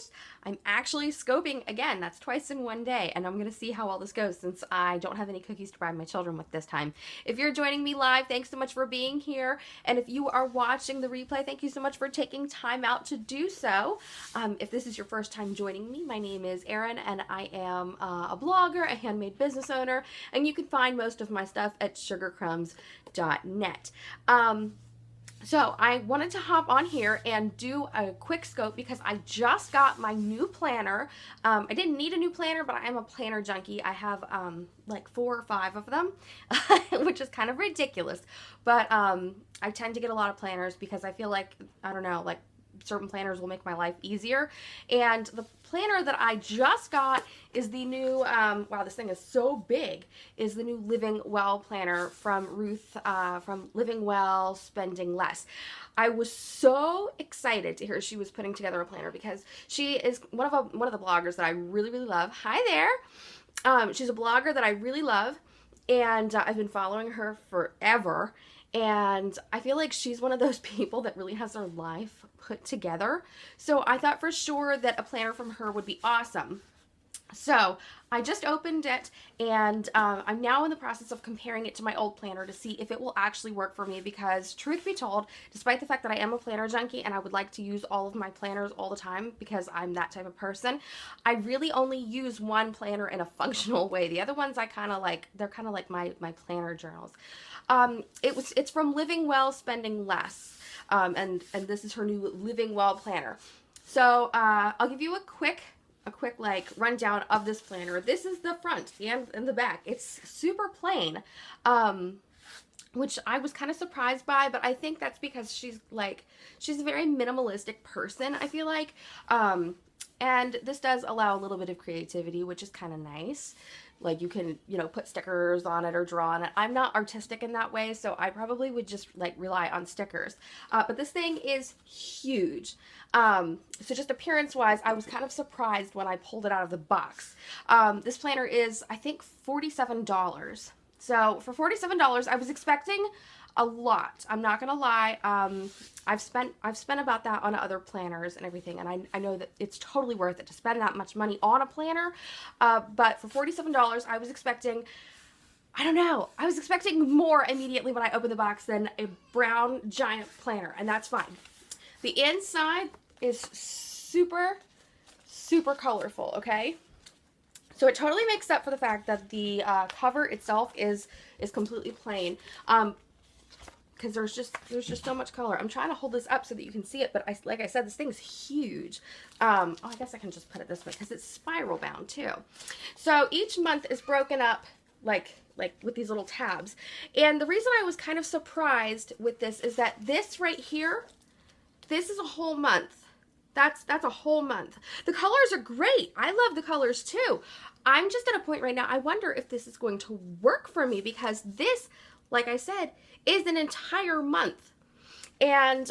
guys, I'm actually scoping again. That's twice in one day, and I'm going to see how all this goes since I don't have any cookies to bribe my children with this time. If you're joining me live, thanks so much for being here. And if you are watching the replay, thank you so much for taking time out to do so. If this is your first time joining me, my name is Erin, and I am a blogger, a handmade business owner, and you can find most of my stuff at sugarcrumbs.net. So I wanted to hop on here and do a quick scope because I just got my new planner. I didn't need a new planner, but I am a planner junkie. I have like 4 or 5 of them, which is kind of ridiculous. But I tend to get a lot of planners because I feel like, I don't know, like certain planners will make my life easier. And the planner that I just got is the new, wow, this thing is so big, is the new Living Well planner from Ruth, from Living Well, Spending Less. I was so excited to hear she was putting together a planner because she is one of the bloggers that I really, really love. Hi there. She's a blogger that I really love, and I've been following her forever. And I feel like she's one of those people that really has her life put together. So I thought for sure that a planner from her would be awesome. So I just opened it, and I'm now in the process of comparing it to my old planner to see if it will actually work for me because, truth be told, despite the fact that I am a planner junkie and I would like to use all of my planners all the time because I'm that type of person, I really only use one planner in a functional way. The other ones I kind of like, they're kind of like my planner journals. It's from Living Well, Spending Less, and this is her new Living Well planner. So I'll give you a quick like rundown of this planner. This is the front and the back. It's super plain, which I was kind of surprised by, but I think that's because she's a very minimalistic person, I feel like, and this does allow a little bit of creativity, which is kind of nice. Like you can, put stickers on it or draw on it. I'm not artistic in that way, so I probably would just like rely on stickers. But this thing is huge. So just appearance-wise, I was kind of surprised when I pulled it out of the box. This planner is, I think, $47. So for $47, I was expecting a lot. I'm not gonna lie. I've spent about that on other planners and everything, and I know that it's totally worth it to spend that much money on a planner. But for $47, I was expecting, I don't know, I was expecting more immediately when I opened the box than a brown giant planner, and that's fine. The inside is super, super colorful, okay? So it totally makes up for the fact that the cover itself is completely plain. Because there's just so much color. I'm trying to hold this up so that you can see it, but like I said, this thing's huge. Oh, I guess I can just put it this way because it's spiral bound too. So each month is broken up like with these little tabs. And the reason I was kind of surprised with this is that this right here, this is a whole month. That's a whole month. The colors are great. I love the colors too. I'm just at a point right now, I wonder if this is going to work for me because this, like I said, is an entire month. And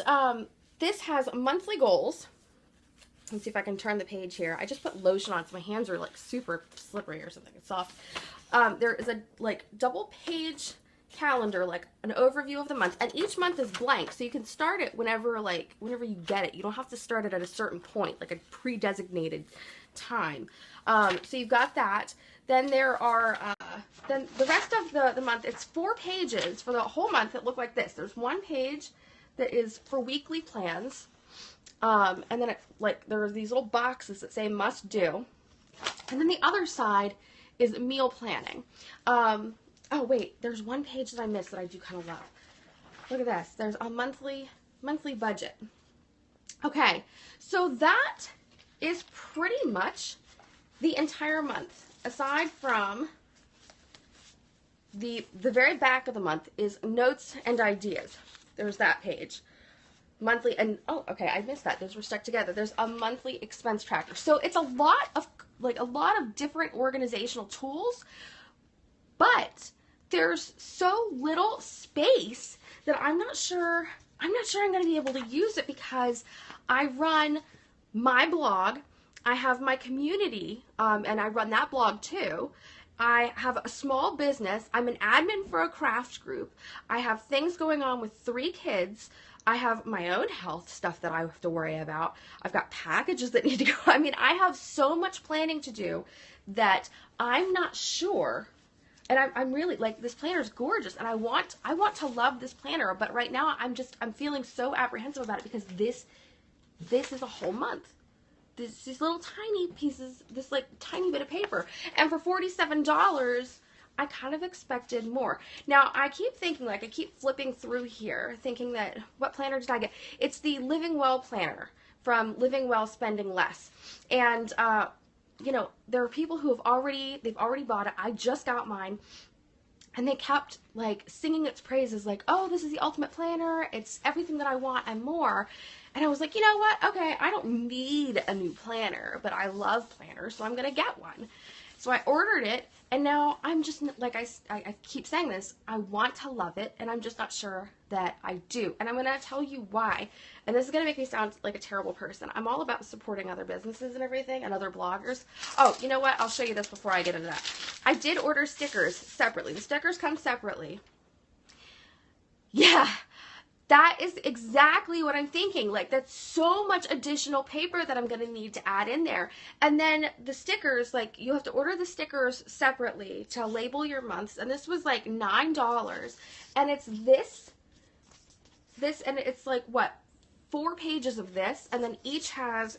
this has monthly goals. Let's see if I can turn the page here. I just put lotion on so my hands are like super slippery or something. It's soft. There is a like double page calendar, like an overview of the month, and each month is blank, so you can start it whenever you get it. You don't have to start it at a certain point, like a pre-designated time. So you've got that. Then there are, then the rest of the month, it's 4 pages for the whole month that look like this. There's one page that is for weekly plans, and then there are these little boxes that say must do, and then the other side is meal planning. Oh wait, there's one page that I missed that I do kind of love. Look at this. There's a monthly budget. Okay, so that is pretty much the entire month. Aside from the very back of the month is notes and ideas. There's that page. Monthly, and oh, okay, I missed that. Those were stuck together. There's a monthly expense tracker. So it's a lot of different organizational tools, but there's so little space that I'm not sure I'm going to be able to use it because I run my blog, I have my community, and I run that blog too. I have a small business. I'm an admin for a craft group. I have things going on with 3 kids. I have my own health stuff that I have to worry about. I've got packages that need to go. I mean, I have so much planning to do that I'm not sure. And I'm really like, this planner is gorgeous, and I want to love this planner, but right now I'm feeling so apprehensive about it because this is a whole month. These little tiny pieces, this like tiny bit of paper, and for $47, I kind of expected more. Now I keep thinking, like I keep flipping through here, thinking that what planner did I get? It's the Living Well planner from Living Well Spending Less, and you know, there are people who they've already bought it. I just got mine, and they kept like singing its praises, like, oh, this is the ultimate planner. It's everything that I want and more. And I was like, you know what? Okay, I don't need a new planner, but I love planners, so I'm gonna get one. So I ordered it, and now I'm just, like I keep saying this, I want to love it, and I'm just not sure that I do. And I'm going to tell you why. And this is going to make me sound like a terrible person. I'm all about supporting other businesses and everything, and other bloggers. Oh, you know what? I'll show you this before I get into that. I did order stickers separately. The stickers come separately. Yeah. That is exactly what I'm thinking. Like, that's so much additional paper that I'm going to need to add in there. And then the stickers, like, you have to order the stickers separately to label your months. And this was like $9. And it's this, and it's like, what, 4 pages of this. And then each has,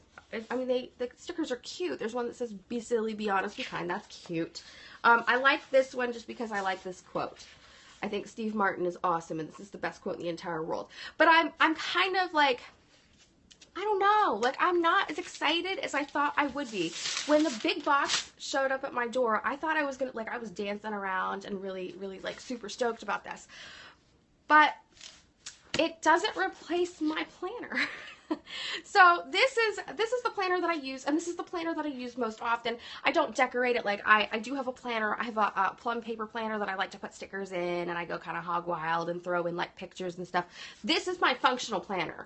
I mean, the stickers are cute. There's one that says, be silly, be honest, be kind. That's cute. I like this one just because I like this quote. I think Steve Martin is awesome, and this is the best quote in the entire world. But I'm kind of like, I don't know, like I'm not as excited as I thought I would be. When the big box showed up at my door, I thought I was gonna, like I was dancing around and really, really like super stoked about this. But it doesn't replace my planner. So this is the planner that I use, and this is the planner that I use most often. I don't decorate it. Like I do have a planner. I have a plum paper planner that I like to put stickers in, and I go kind of hog wild and throw in like pictures and stuff. This is my functional planner.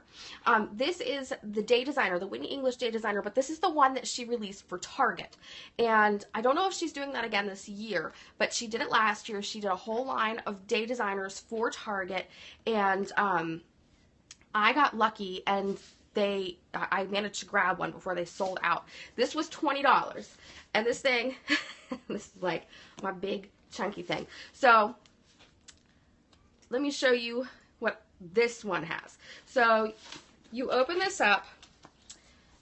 This is the Day Designer, the Whitney English Day Designer, but this is the one that she released for Target. And I don't know if she's doing that again this year, but she did it last year. She did a whole line of Day Designers for Target, and I got lucky, and I managed to grab one before they sold out. This was $20, and this thing, this is like my big chunky thing. So let me show you what this one has. So you open this up,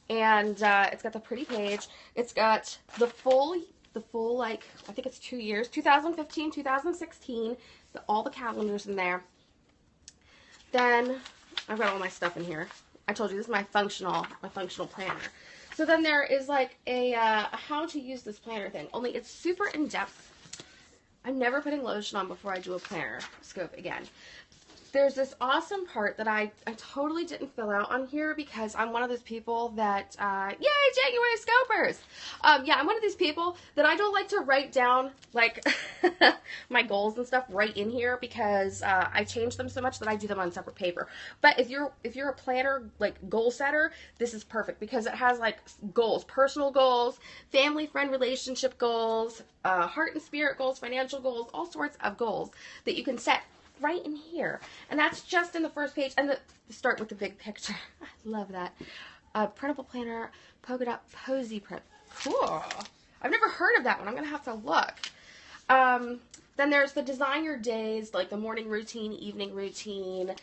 and it's got the pretty page. It's got the full like, I think it's 2 years, 2015, 2016, all the calendars in there. Then I've got all my stuff in here. I told you this is my functional planner. So then there is like a how to use this planner thing. Only it's super in depth. I'm never putting lotion on before I do a planner scope again. There's this awesome part that I totally didn't fill out on here because I'm one of those people that, yay, January scopers! Yeah, I'm one of these people that I don't like to write down, like, my goals and stuff right in here because I change them so much that I do them on separate paper. But if you're a planner, like, goal setter, this is perfect because it has, like, goals, personal goals, family, friend, relationship goals, heart and spirit goals, financial goals, all sorts of goals that you can set right in here. And that's just in the first page. And start with the big picture. I love that. Printable planner, polka dot posy print. Cool. I've never heard of that one. I'm going to have to look. Then there's the design your days, like the morning routine, evening routine,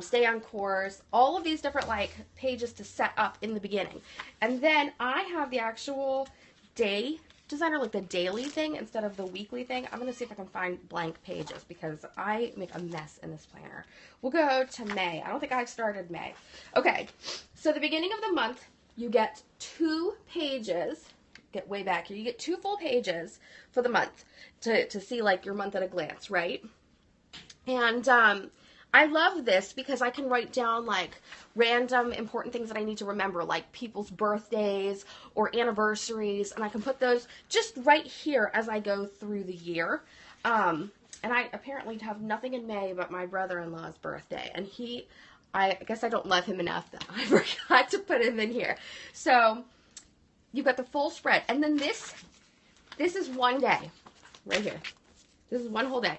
stay on course, all of these different like pages to set up in the beginning. And then I have the actual day designer, like the daily thing instead of the weekly thing. I'm going to see if I can find blank pages because I make a mess in this planner. We'll go to May. I don't think I started May. Okay, so the beginning of the month, you get 2 pages. Get way back here. You get 2 full pages for the month to see like your month at a glance, right? And I love this because I can write down like random important things that I need to remember, like people's birthdays or anniversaries, and I can put those just right here as I go through the year. And I apparently have nothing in May but my brother-in-law's birthday, and I guess I don't love him enough that I forgot to put him in here. So you've got the full spread, and then this is one day right here. This is one whole day.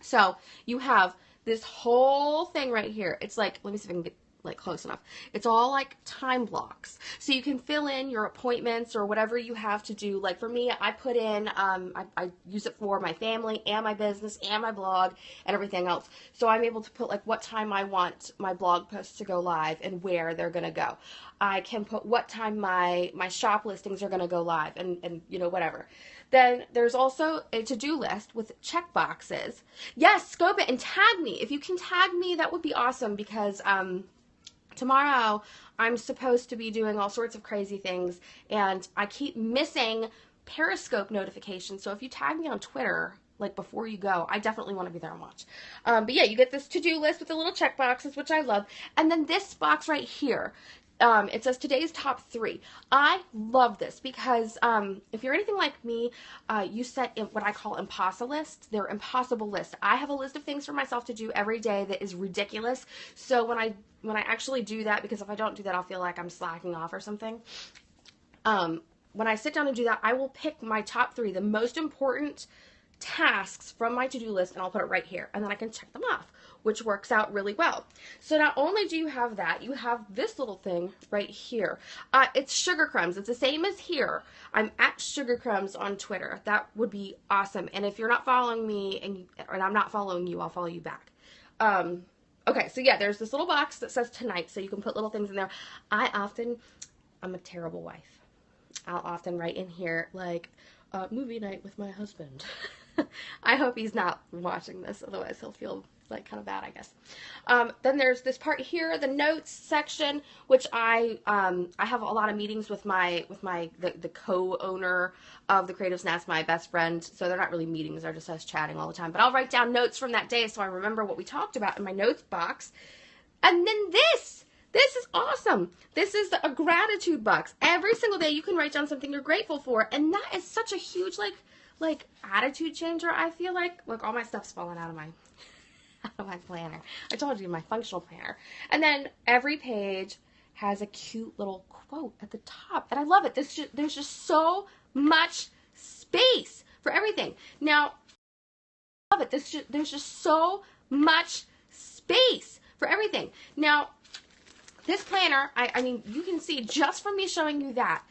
So you have this whole thing right here, it's like, let me see if I can get like close enough. It's all like time blocks. So you can fill in your appointments or whatever you have to do. Like for me, I put in, I use it for my family and my business and my blog and everything else. So I'm able to put like what time I want my blog posts to go live and where they're going to go. I can put what time my shop listings are going to go live and you know, whatever. Then there's also a to-do list with check boxes. Yes, scope it and tag me. If you can tag me, that would be awesome because, tomorrow, I'm supposed to be doing all sorts of crazy things, and I keep missing Periscope notifications. So if you tag me on Twitter, like before you go, I definitely want to be there and watch. But yeah, you get this to-do list with the little check boxes, which I love. And then this box right here, it says today's top 3. I love this because if you're anything like me, you set in what I call impossible lists. They're impossible lists. I have a list of things for myself to do every day that is ridiculous. So when I actually do that, because if I don't do that, I'll feel like I'm slacking off or something. When I sit down and do that, I will pick my top 3, the most important tasks from my to-do list, and I'll put it right here, and then I can check them off, which works out really well. So not only do you have that, you have this little thing right here. It's Sugar Crumbs. It's the same as here. I'm at Sugar Crumbs on Twitter. That would be awesome. And if you're not following me and I'm not following you, I'll follow you back. Okay, so yeah, there's this little box that says tonight, so you can put little things in there. I'm a terrible wife. I'll often write in here, like, movie night with my husband. I hope he's not watching this, otherwise he'll feel like kind of bad, I guess. Then there's this part here, the notes section, which I have a lot of meetings with the co-owner of the Creative's Nest, my best friend. So they're not really meetings, they're just us chatting all the time. But I'll write down notes from that day so I remember what we talked about in my notes box. And then this is awesome. This is a gratitude box. Every single day you can write down something you're grateful for, and that is such a huge like attitude changer. I feel like, look, all my stuff's falling out of my planner. I told you, my functional planner. And then every page has a cute little quote at the top, and I love it. There's just so much space for everything. Now, I love it. There's just so much space for everything. Now, this planner, I mean, you can see just from me showing you that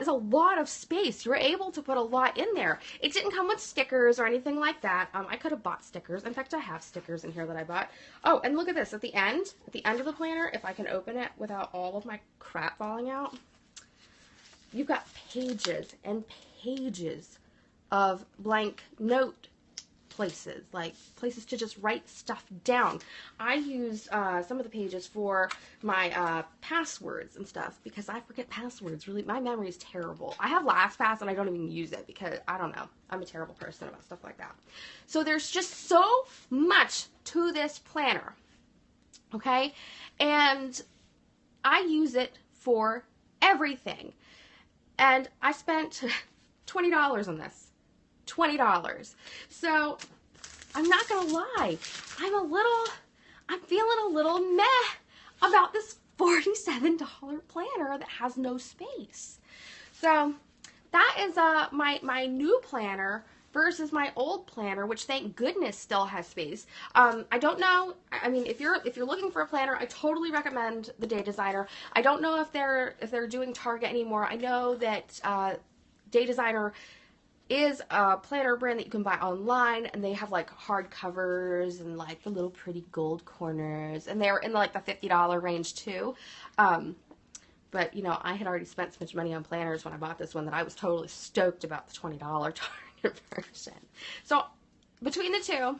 is a lot of space. You're able to put a lot in there. It didn't come with stickers or anything like that. I could have bought stickers. In fact, I have stickers in here that I bought. Oh, and look at this. At the end of the planner, if I can open it without all of my crap falling out, you've got pages and pages of blank note places, like places to just write stuff down. I use some of the pages for my passwords and stuff because I forget passwords. Really, my memory is terrible. I have LastPass and I don't even use it because I don't know. I'm a terrible person about stuff like that. So there's just so much to this planner, okay? And I use it for everything. And I spent $20 on this. $20. So I'm not gonna lie, I'm feeling a little meh about this $47 planner that has no space. So that is my new planner versus my old planner, which thank goodness still has space. I don't know. I mean, if you're looking for a planner, I totally recommend the Day Designer. I don't know if they're doing Target anymore. I know that Day Designer is a planner brand that you can buy online, and they have like hard covers and like the little pretty gold corners, and they're in like the $50 range too. But you know, I had already spent so much money on planners when I bought this one that I was totally stoked about the $20 Target version. So between the two,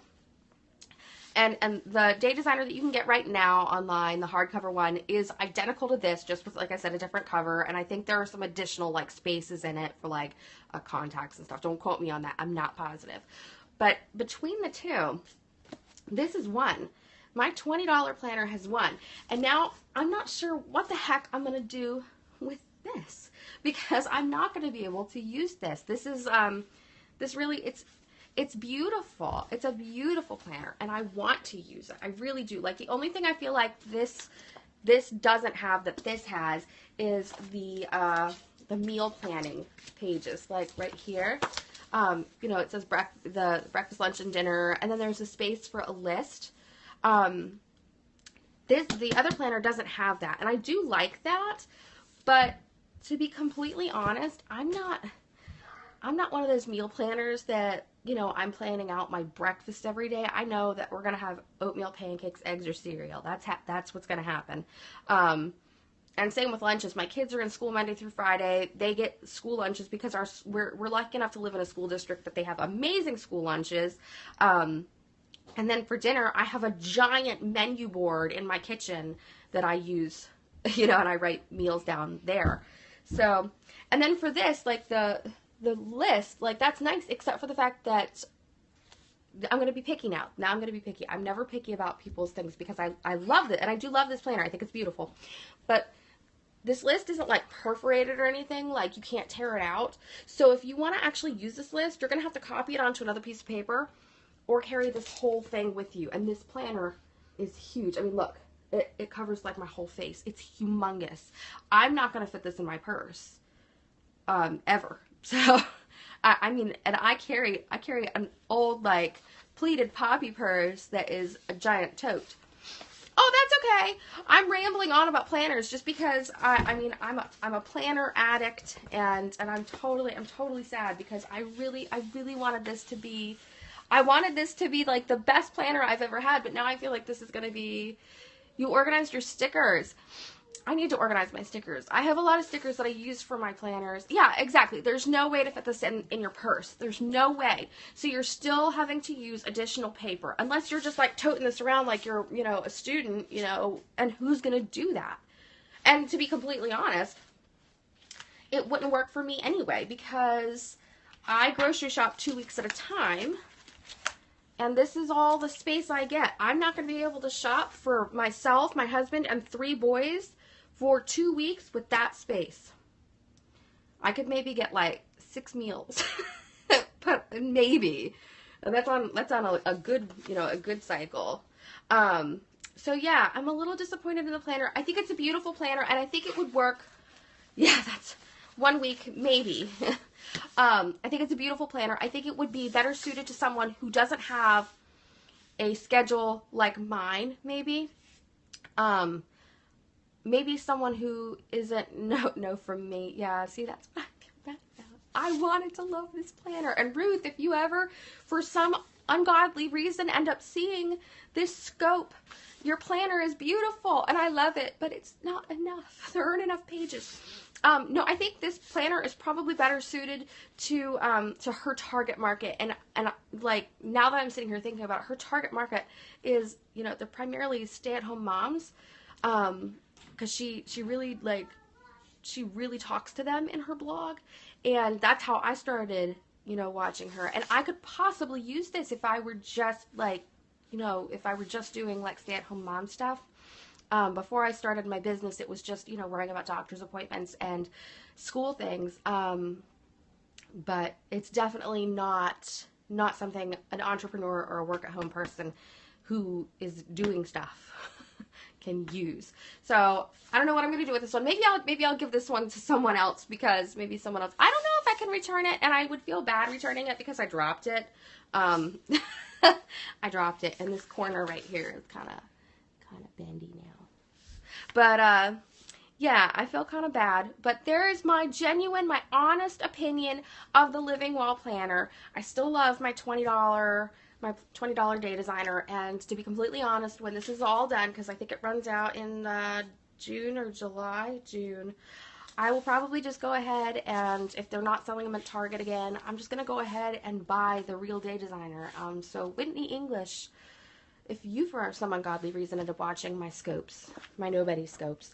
and the Day Designer that you can get right now online, the hardcover one, is identical to this, just with, like I said, a different cover. And I think there are some additional like spaces in it for like contacts and stuff. Don't quote me on that. I'm not positive. But between the two, this is one. My $20 planner has one. And now I'm not sure what the heck I'm going to do with this, because I'm not going to be able to use this. This is, this really, it's beautiful. It's a beautiful planner, and I want to use it. I really do. Like, the only thing I feel like this doesn't have that this has is the meal planning pages. Like right here, you know, it says the breakfast, lunch, and dinner, and then there's a space for a list. Um, the other planner doesn't have that, and I do like that, but to be completely honest, I'm not one of those meal planners that, you know, I'm planning out my breakfast every day. I know that we're gonna have oatmeal, pancakes, eggs, or cereal. That's what's gonna happen. And same with lunches. My kids are in school Monday through Friday. They get school lunches because we're lucky enough to live in a school district that they have amazing school lunches. And then for dinner, I have a giant menu board in my kitchen that I use, you know, and I write meals down there. So, and then for this, like the list, like that's nice, except for the fact that I'm going to be picky now. Now I'm going to be picky. I'm never picky about people's things because I love it. And I do love this planner. I think it's beautiful. But this list isn't like perforated or anything. Like you can't tear it out. So if you want to actually use this list, you're going to have to copy it onto another piece of paper or carry this whole thing with you. And this planner is huge. I mean, look, it covers like my whole face. It's humongous. I'm not going to fit this in my purse, ever. So, I mean, and I carry an old, like, pleated poppy purse that is a giant tote. Oh, that's okay. I'm rambling on about planners just because I mean, I'm a planner addict, and I'm totally sad because I really wanted this to be, I wanted this to be like the best planner I've ever had, but now I feel like this is going to be, you organized your stickers. I need to organize my stickers. I have a lot of stickers that I use for my planners. Yeah, exactly. There's no way to fit this in your purse. There's no way. So you're still having to use additional paper. Unless you're just like toting this around like you're, you know, a student, you know, and who's going to do that? And to be completely honest, it wouldn't work for me anyway because I grocery shop 2 weeks at a time. And this is all the space I get. I'm not going to be able to shop for myself, my husband, and 3 boys for 2 weeks with that space. I could maybe get like 6 meals, but maybe. And that's on a good, you know, a good cycle. So yeah, I'm a little disappointed in the planner. I think it's a beautiful planner, and I think it would work. Yeah, that's 1 week, maybe. I think it's a beautiful planner. I think it would be better suited to someone who doesn't have a schedule like mine, maybe. Maybe someone who isn't, no from me. Yeah, see, that's what I feel bad about. I wanted to love this planner. And Ruth, if you ever, for some ungodly reason, end up seeing this scope, your planner is beautiful, and I love it, but it's not enough. There aren't enough pages. No, I think this planner is probably better suited to her target market, and like now that I'm sitting here thinking about it, her target market is, you know, they're primarily stay-at-home moms, because she really talks to them in her blog, and that's how I started, you know, watching her. And I could possibly use this if I were just like, you know, if I were just doing like stay-at-home mom stuff. Before I started my business, it was just, you know, worrying about doctor's appointments and school things. But it's definitely not something an entrepreneur or a work-at-home person who is doing stuff can use. So I don't know what I'm going to do with this one. Maybe I'll give this one to someone else, because maybe someone else, I don't know if I can return it, and I would feel bad returning it because I dropped it. I dropped it, and this corner right here is kind of bendy now. But yeah, I feel kind of bad, but there is my honest opinion of the Living Well planner. I still love my $20 day designer, and to be completely honest, when this is all done, because I think it runs out in June or July, June, I will probably just go ahead, and if they're not selling them at Target again, I'm just going to go ahead and buy the real day designer. So Whitney English, if you for some ungodly reason end up watching my scopes, my nobody scopes,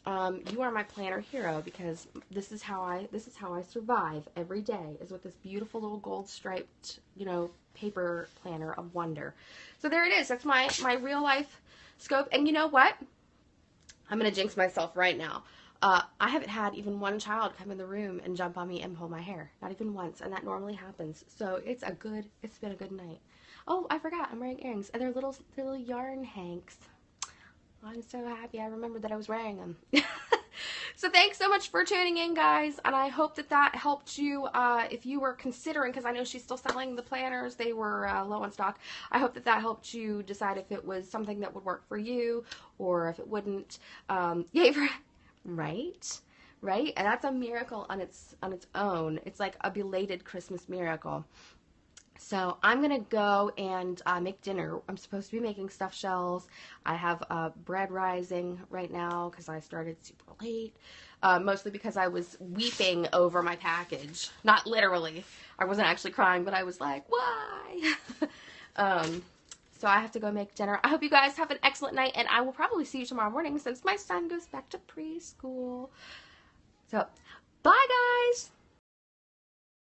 you are my planner hero, because this is how I survive every day, is with this beautiful little gold striped, you know, paper planner of wonder. So there it is. That's my real life scope. And you know what? I'm gonna jinx myself right now. I haven't had even one child come in the room and jump on me and pull my hair. Not even once, and that normally happens. So it's been a good night. Oh, I forgot, I'm wearing earrings, and they're little yarn hanks. I'm so happy I remembered that I was wearing them. So thanks so much for tuning in, guys, and I hope that that helped you if you were considering, because I know she's still selling the planners. They were low on stock. I hope that that helped you decide if it was something that would work for you or if it wouldn't. Yay for, right? Right? And that's a miracle on its own. It's like a belated Christmas miracle. So I'm going to go and make dinner. I'm supposed to be making stuffed shells. I have bread rising right now because I started super late. Mostly because I was weeping over my package. Not literally. I wasn't actually crying, but I was like, why? So I have to go make dinner. I hope you guys have an excellent night, and I will probably see you tomorrow morning since my son goes back to preschool. So, bye guys!